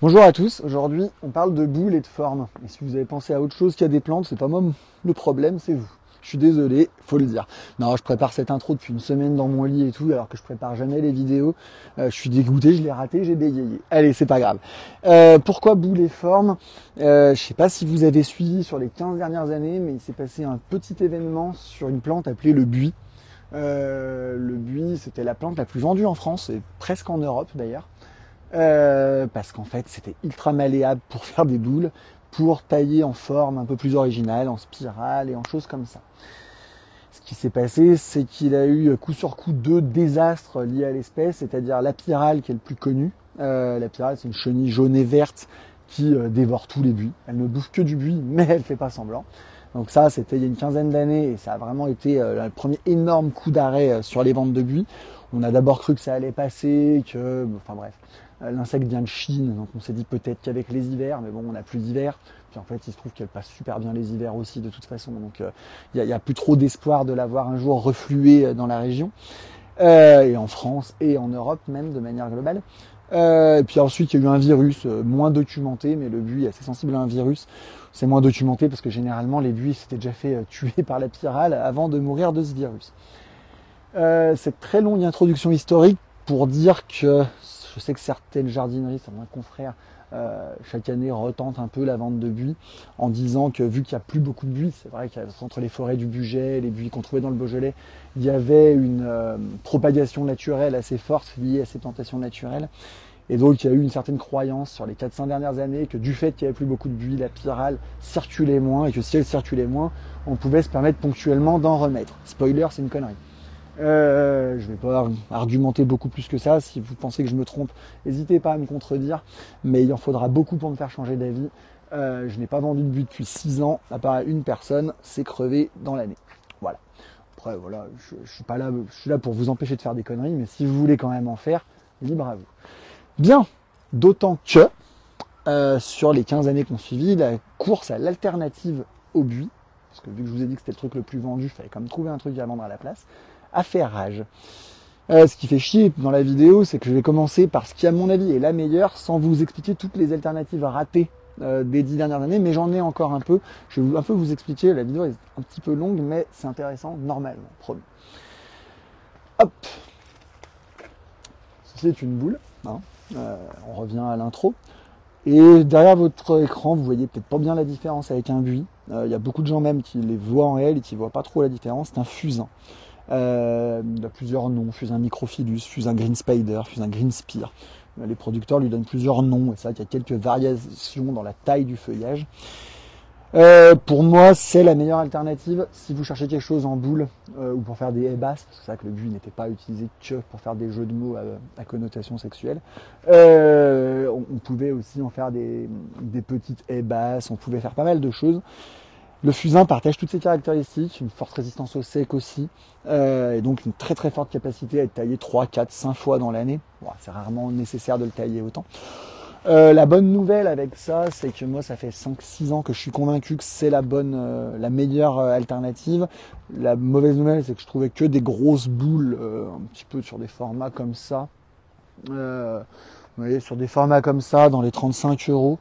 Bonjour à tous, aujourd'hui on parle de boules et de formes. Et si vous avez pensé à autre chose qu'à des plantes, c'est pas moi le problème, c'est vous. Je suis désolé, faut le dire. Non, je prépare cette intro depuis une semaine dans mon lit et tout, alors que je prépare jamais les vidéos. Je suis dégoûté, je l'ai raté, j'ai bégayé. Allez, c'est pas grave. Pourquoi boules et formes Je sais pas si vous avez suivi sur les 15 dernières années, mais il s'est passé un petit événement sur une plante appelée le buis. Le buis, c'était la plante la plus vendue en France, et presque en Europe d'ailleurs. Parce qu'en fait c'était ultra malléable pour faire des boules, pour tailler en forme un peu plus originale, en spirale et en choses comme ça. Ce qui s'est passé, c'est qu'il a eu coup sur coup deux désastres liés à l'espèce, c'est-à-dire la pyrale qui est le plus connu. La pyrale, c'est une chenille jaune et verte qui dévore tous les buis. Elle ne bouffe que du buis, mais elle fait pas semblant. Donc ça, c'était il y a une quinzaine d'années et ça a vraiment été le premier énorme coup d'arrêt sur les ventes de buis. On a d'abord cru que ça allait passer, enfin bref, l'insecte vient de Chine, donc on s'est dit peut-être qu'avec les hivers, mais bon, on n'a plus d'hiver. Puis en fait, il se trouve qu'elle passe super bien les hivers aussi de toute façon, donc il n'y a plus trop d'espoir de la voir un jour refluer dans la région, et en France et en Europe même de manière globale. Et puis ensuite, il y a eu un virus moins documenté, mais le buis est assez sensible à un virus. C'est moins documenté parce que généralement, les buis s'étaient déjà fait tuer par la pyrale avant de mourir de ce virus. Cette très longue introduction historique pour dire que je sais que certaines jardineries, certains confrères, chaque année retentent un peu la vente de buis en disant que vu qu'il n'y a plus beaucoup de buis, c'est vrai qu'entre les forêts du Bugey, les buis qu'on trouvait dans le Beaujolais, il y avait une propagation naturelle assez forte liée à ces plantations naturelles. Et donc il y a eu une certaine croyance sur les 4-5 dernières années que du fait qu'il n'y avait plus beaucoup de buis, la pyrale circulait moins et que si elle circulait moins, on pouvait se permettre ponctuellement d'en remettre. Spoiler, c'est une connerie. Je vais pas argumenter beaucoup plus que ça. Si vous pensez que je me trompe, n'hésitez pas à me contredire. Mais il en faudra beaucoup pour me faire changer d'avis. Je n'ai pas vendu de buis depuis 6 ans, à part une personne, c'est crevé dans l'année. Voilà. Après, voilà, je suis pas là, je suis là pour vous empêcher de faire des conneries, mais si vous voulez quand même en faire, libre à vous. Bien, d'autant que sur les 15 années qu'on suivi, la course à l'alternative au buis, parce que vu que je vous ai dit que c'était le truc le plus vendu, il fallait quand même trouver un truc à vendre à la place, à faire rage. Ce qui fait chier dans la vidéo, c'est que je vais commencer par ce qui, à mon avis, est la meilleure, sans vous expliquer toutes les alternatives ratées des 10 dernières années, mais j'en ai encore un peu. Je vais un peu vous expliquer, la vidéo est un petit peu longue, mais c'est intéressant, normalement, promis. Hop. Ceci est une boule, hein. On revient à l'intro. Et derrière votre écran, vous voyez peut-être pas bien la différence avec un buis. Il y a beaucoup de gens même qui les voient en réel et qui ne voient pas trop la différence. C'est un fusain. Il y a plusieurs noms, fusain microphilus, fusain green spider, fusain green spear. Les producteurs lui donnent plusieurs noms et c'est vrai qu'il y a quelques variations dans la taille du feuillage. Pour moi, c'est la meilleure alternative si vous cherchez quelque chose en boule ou pour faire des haies basses, parce que c'est vrai que le buis n'était pas utilisé que pour faire des jeux de mots à connotation sexuelle. On pouvait aussi en faire des petites haies basses, on pouvait faire pas mal de choses. Le fusain partage toutes ces caractéristiques, une forte résistance au sec aussi, et donc une très très forte capacité à être taillé 3, 4, 5 fois dans l'année. Bon, c'est rarement nécessaire de le tailler autant. La bonne nouvelle avec ça, c'est que moi ça fait 5-6 ans que je suis convaincu que c'est la meilleure alternative. La mauvaise nouvelle, c'est que je trouvais que des grosses boules, un petit peu sur des formats comme ça. Vous voyez, sur des formats comme ça, dans les 35 €.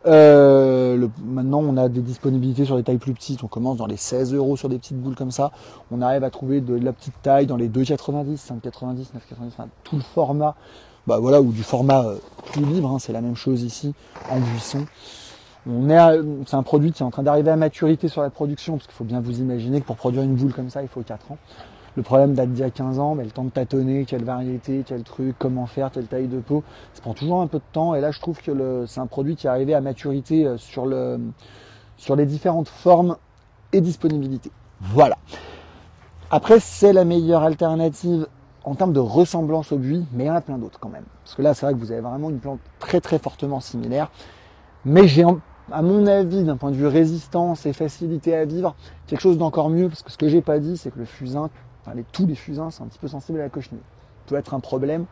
Maintenant on a des disponibilités sur des tailles plus petites, on commence dans les 16 € sur des petites boules comme ça, on arrive à trouver de la petite taille dans les 2,90, 5,90, 9,90, enfin, tout le format, voilà, ou du format plus libre, hein, c'est la même chose ici en buisson. C'est un produit qui est en train d'arriver à maturité sur la production, parce qu'il faut bien vous imaginer que pour produire une boule comme ça il faut 4 ans. Le problème date d'il y a 15 ans, mais le temps de tâtonner, quelle variété, quel truc, comment faire, quelle taille de peau, ça prend toujours un peu de temps. Et là, je trouve que c'est un produit qui est arrivé à maturité sur les différentes formes et disponibilités. Voilà. Après, c'est la meilleure alternative en termes de ressemblance au buis, mais il y en a plein d'autres quand même. Parce que là, c'est vrai que vous avez vraiment une plante très très fortement similaire. Mais j'ai, à mon avis, d'un point de vue résistance et facilité à vivre, quelque chose d'encore mieux. Parce que ce que j'ai pas dit, c'est que le fusain, tous les fusains sont un petit peu sensibles à la cochenille. Ça peut être un problème.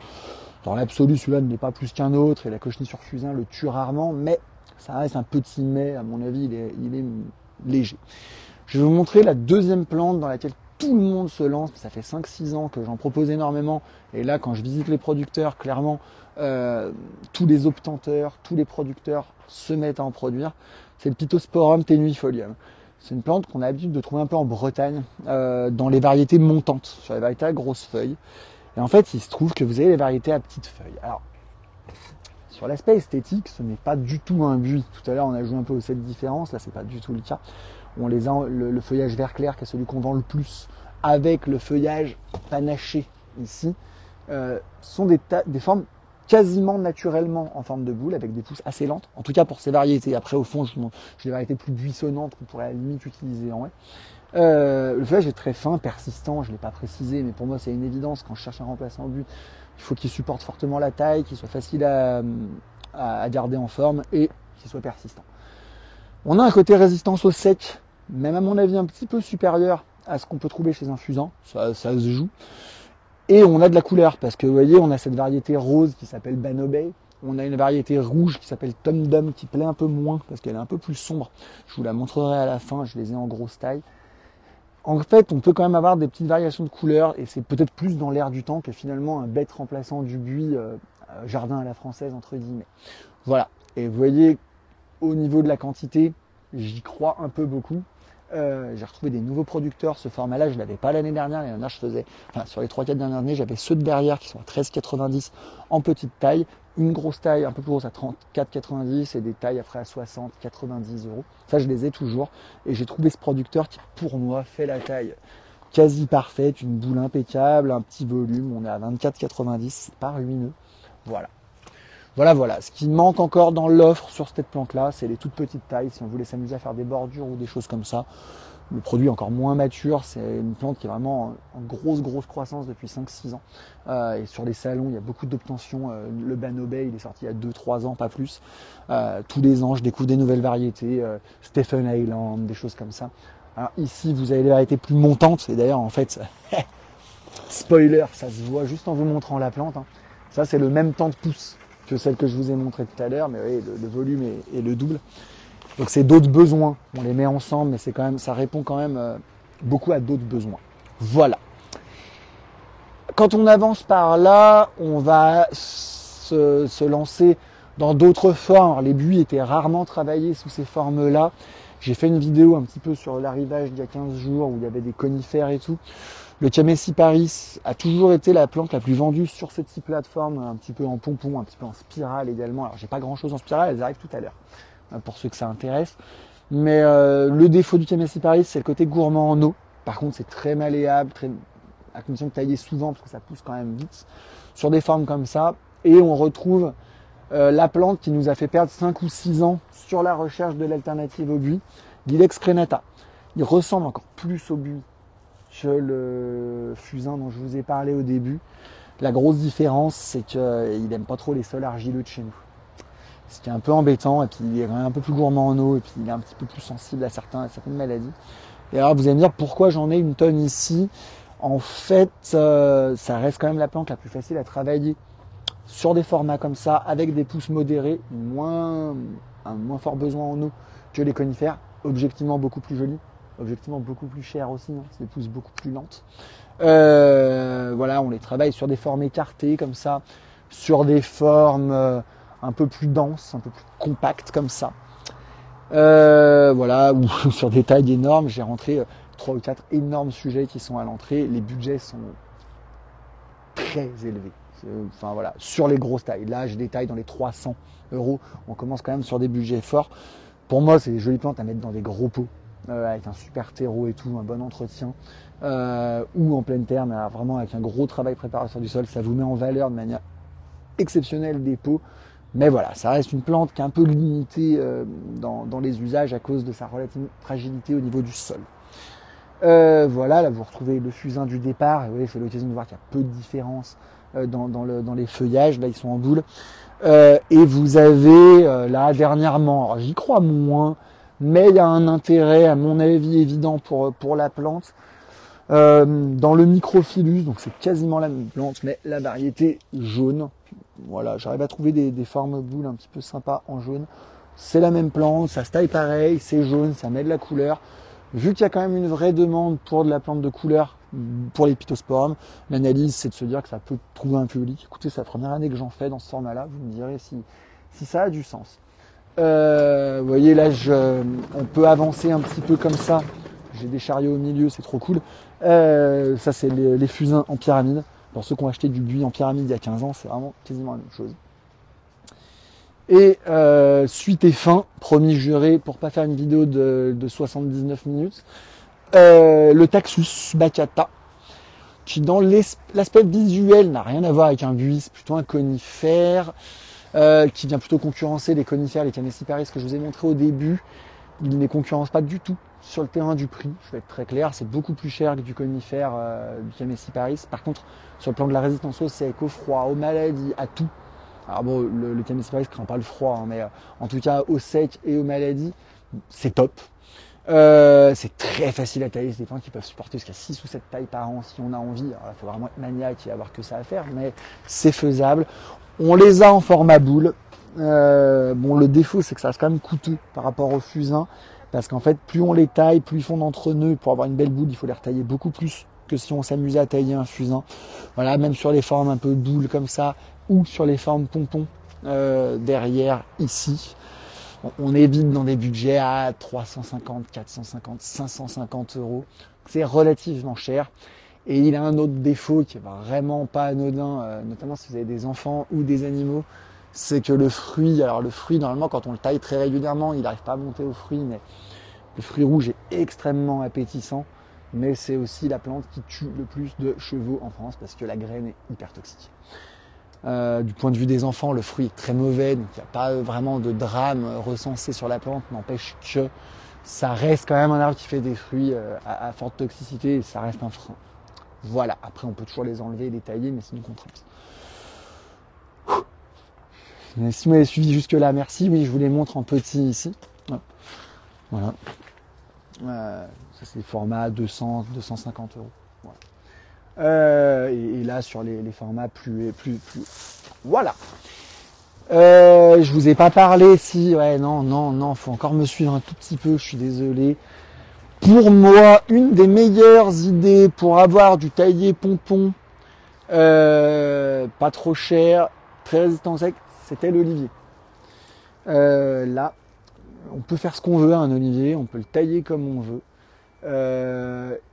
Dans l'absolu, celui-là ne l'est pas plus qu'un autre, et la cochenille sur fusain le tue rarement, mais ça reste un petit mais, à mon avis, il est léger. Je vais vous montrer la deuxième plante dans laquelle tout le monde se lance. Ça fait 5-6 ans que j'en propose énormément, et là, quand je visite les producteurs, clairement, tous les obtenteurs, tous les producteurs se mettent à en produire. C'est le Pittosporum tenuifolium. C'est une plante qu'on a l'habitude de trouver un peu en Bretagne, dans les variétés montantes, sur les variétés à grosses feuilles. Et en fait, il se trouve que vous avez les variétés à petites feuilles. Alors, sur l'aspect esthétique, ce n'est pas du tout un buis. Tout à l'heure, on a joué un peu aux 7 différences. Là, c'est pas du tout le cas. On les a le feuillage vert clair, qui est celui qu'on vend le plus, avec le feuillage panaché ici, sont des formes quasiment naturellement en forme de boule, avec des pousses assez lentes. En tout cas pour ces variétés. Après, au fond, j'ai des variétés plus buissonnantes qu'on pourrait à la limite utiliser en haie. Le feuillage est très fin, persistant, je ne l'ai pas précisé, mais pour moi c'est une évidence. Quand je cherche un remplaçant au but, il faut qu'il supporte fortement la taille, qu'il soit facile à garder en forme et qu'il soit persistant. On a un côté résistance au sec, même à mon avis un petit peu supérieur à ce qu'on peut trouver chez un fusain, ça se joue. Et on a de la couleur, parce que vous voyez, on a cette variété rose qui s'appelle Banobei, on a une variété rouge qui s'appelle Tom Dum, qui plaît un peu moins, parce qu'elle est un peu plus sombre. Je vous la montrerai à la fin, je les ai en grosse taille. En fait, on peut quand même avoir des petites variations de couleurs, et c'est peut-être plus dans l'air du temps que finalement un bête remplaçant du buis jardin à la française, entre guillemets. Voilà, et vous voyez, au niveau de la quantité, j'y crois un peu beaucoup. J'ai retrouvé des nouveaux producteurs. Ce format-là, je ne l'avais pas l'année dernière. L'année dernière, je faisais, sur les 3-4 dernières années, j'avais ceux de derrière qui sont à 13,90 en petite taille, une grosse taille un peu plus grosse à 34,90 et des tailles après à 60, 90 euros. Ça, je les ai toujours. Et j'ai trouvé ce producteur qui, pour moi, fait la taille quasi parfaite, une boule impeccable, un petit volume. On est à 24,90, c'est pas ruineux. Voilà. Voilà. Ce qui manque encore dans l'offre sur cette plante-là, c'est les toutes petites tailles. Si on voulait s'amuser à faire des bordures ou des choses comme ça, le produit est encore moins mature. C'est une plante qui est vraiment en grosse croissance depuis 5-6 ans. Et sur les salons, il y a beaucoup d'obtentions. Le Banobei, il est sorti il y a 2-3 ans, pas plus. Tous les ans, je découvre des nouvelles variétés. Stephen Island, des choses comme ça. Alors ici, vous avez les variétés plus montantes. Et d'ailleurs, en fait, spoiler, ça se voit juste en vous montrant la plante. Ça, c'est le même temps de pousse que celle que je vous ai montrée tout à l'heure, mais oui, le volume est le double. Donc c'est d'autres besoins, on les met ensemble, mais c'est quand même, ça répond quand même beaucoup à d'autres besoins. Voilà. Quand on avance par là, on va se lancer dans d'autres formes. Alors, les buis étaient rarement travaillés sous ces formes-là. J'ai fait une vidéo un petit peu sur l'arrivage d'il y a 15 jours où il y avait des conifères et tout. Le Camesiparis a toujours été la plante la plus vendue sur ce type de plateforme, un petit peu en pompon, un petit peu en spirale également. Alors j'ai pas grand chose en spirale, elles arrivent tout à l'heure, pour ceux que ça intéresse. Mais le défaut du Camesiparis, c'est le côté gourmand en eau. Par contre, c'est très malléable, à condition de tailler souvent, parce que ça pousse quand même vite, sur des formes comme ça. Et on retrouve la plante qui nous a fait perdre 5 ou 6 ans sur la recherche de l'alternative au buis, l'Ilex crenata. Il ressemble encore plus au buis que le fusain dont je vous ai parlé au début. La grosse différence, c'est qu'il n'aime pas trop les sols argileux de chez nous. Ce qui est un peu embêtant, et puis il est un peu plus gourmand en eau, et puis il est un petit peu plus sensible à certaines maladies. Et alors vous allez me dire pourquoi j'en ai une tonne ici. En fait, ça reste quand même la plante la plus facile à travailler sur des formats comme ça, avec des pousses modérées, un moins fort besoin en eau que les conifères, objectivement beaucoup plus jolies. Objectivement beaucoup plus cher aussi, c'est des pousses beaucoup plus lentes. Voilà, on les travaille sur des formes écartées comme ça, sur des formes un peu plus denses, un peu plus compactes comme ça. Voilà, ou sur des tailles énormes. J'ai rentré 3 ou 4 énormes sujets qui sont à l'entrée. Les budgets sont très élevés. Enfin voilà, sur les grosses tailles. Là, j'ai des tailles dans les 300 euros. On commence quand même sur des budgets forts. Pour moi, c'est des jolies plantes à mettre dans des gros pots. Avec un super terreau et tout, un bon entretien, ou en pleine terre, mais vraiment avec un gros travail préparateur du sol, ça vous met en valeur de manière exceptionnelle des pots. Mais voilà, ça reste une plante qui est un peu limitée dans les usages à cause de sa relative fragilité au niveau du sol. Voilà, là vous retrouvez le fusain du départ, et vous voyez, c'est l'occasion de voir qu'il y a peu de différence dans les feuillages, là ils sont en boule. Et vous avez là dernièrement, alors j'y crois moins, mais il y a un intérêt, à mon avis, évident pour la plante. Dans le Microphyllus, donc c'est quasiment la même plante, mais la variété jaune. Voilà, j'arrive à trouver des formes boules un petit peu sympas en jaune. C'est la même plante, ça se taille pareil, c'est jaune, ça met de la couleur. Vu qu'il y a quand même une vraie demande pour de la plante de couleur, pour les pittosporums, l'analyse c'est de se dire que ça peut trouver un public. Écoutez, c'est la première année que j'en fais dans ce format-là, vous me direz si ça a du sens. Vous voyez là, on peut avancer un petit peu comme ça. J'ai des chariots au milieu, c'est trop cool. Ça c'est les fusains en pyramide. Pour ceux qui ont acheté du buis en pyramide il y a 15 ans, c'est vraiment quasiment la même chose. Et suite et fin, promis juré, pour pas faire une vidéo de 79 minutes, le Taxus baccata, qui dans l'aspect visuel n'a rien à voir avec un buis, c'est plutôt un conifère, qui vient plutôt concurrencer les conifères, les Camesiparis que je vous ai montré au début. Il ne les concurrence pas du tout sur le terrain du prix, je vais être très clair, c'est beaucoup plus cher que du conifère du Camesiparis. Par contre, sur le plan de la résistance au sec, au froid, aux maladies, à tout. Alors bon, le Camesiparis ne craint pas le froid, hein, mais en tout cas au sec et aux maladies, c'est top. C'est très facile à tailler, c'est des plantes qui peuvent supporter jusqu'à 6 ou 7 tailles par an si on a envie. Alors il faut vraiment être maniaque et avoir que ça à faire, mais c'est faisable. On les a en format boule. Bon, le défaut c'est que ça reste quand même coûteux par rapport aux fusains, parce qu'en fait plus on les taille, plus ils font d'entre-nœuds. Pour avoir une belle boule, il faut les retailler beaucoup plus que si on s'amusait à tailler un fusain. Voilà, même sur les formes un peu boule comme ça, ou sur les formes pompons derrière ici. On évite dans des budgets à 350, 450, 550 euros. C'est relativement cher. Et il a un autre défaut qui est vraiment pas anodin, notamment si vous avez des enfants ou des animaux, c'est que le fruit, alors le fruit normalement quand on le taille très régulièrement, il n'arrive pas à monter au fruit, mais le fruit rouge est extrêmement appétissant, mais c'est aussi la plante qui tue le plus de chevaux en France parce que la graine est hyper toxique. Du point de vue des enfants, le fruit est très mauvais, donc il n'y a pas vraiment de drame recensé sur la plante, n'empêche que ça reste quand même un arbre qui fait des fruits à forte toxicité et ça reste un frein. Voilà, après on peut toujours les enlever et les tailler, mais c'est une contrainte. Mais si vous m'avez suivi jusque là, merci. Oui, je vous les montre en petit ici. Voilà. Ça c'est le format 200, 250 euros. Voilà. Et là sur les formats plus. Voilà. Je vous ai pas parlé si. Ouais, non, faut encore me suivre un tout petit peu. Je suis désolé. Pour moi, une des meilleures idées pour avoir du taillé pompon, pas trop cher, très résistant au sec, c'était l'olivier. Là, on peut faire ce qu'on veut à un olivier, on peut le tailler comme on veut.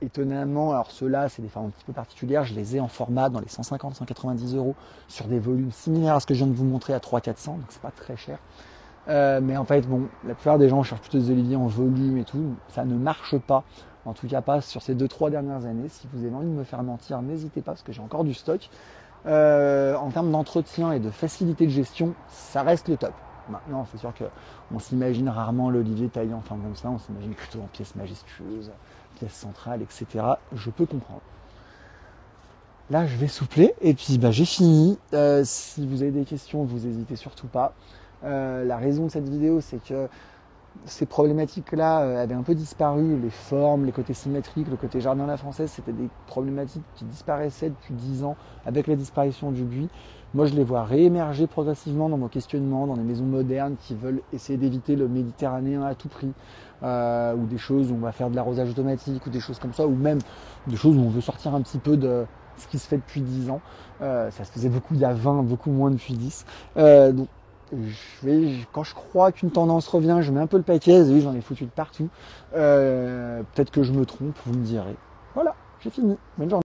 Étonnamment, alors ceux-là, c'est des formes un petit peu particulières, je les ai en format dans les 150-190 euros sur des volumes similaires à ce que je viens de vous montrer à 300-400, donc c'est pas très cher. Mais en fait, bon, la plupart des gens cherchent plutôt des oliviers en volume et tout, ça ne marche pas. En tout cas pas sur ces 2-3 dernières années. Si vous avez envie de me faire mentir, n'hésitez pas parce que j'ai encore du stock. En termes d'entretien et de facilité de gestion, ça reste le top. Maintenant, c'est sûr qu'on s'imagine rarement l'olivier taillé en forme comme ça, on s'imagine plutôt en pièces majestueuses, pièces centrales, etc. Je peux comprendre. Là, je vais soupler et puis j'ai fini. Si vous avez des questions, vous n'hésitez surtout pas. La raison de cette vidéo, c'est que ces problématiques-là avaient un peu disparu, les formes, les côtés symétriques, le côté jardin à la française, c'était des problématiques qui disparaissaient depuis 10 ans avec la disparition du buis. Moi, je les vois réémerger progressivement dans mon questionnement, dans des maisons modernes qui veulent essayer d'éviter le méditerranéen à tout prix, ou des choses où on va faire de l'arrosage automatique, ou des choses comme ça, ou même des choses où on veut sortir un petit peu de ce qui se fait depuis 10 ans. Ça se faisait beaucoup il y a 20, beaucoup moins depuis 10. Donc, quand je crois qu'une tendance revient, je mets un peu le paquet, oui, j'en ai foutu de partout. Peut-être que je me trompe, vous me direz. Voilà, j'ai fini. Bonne journée.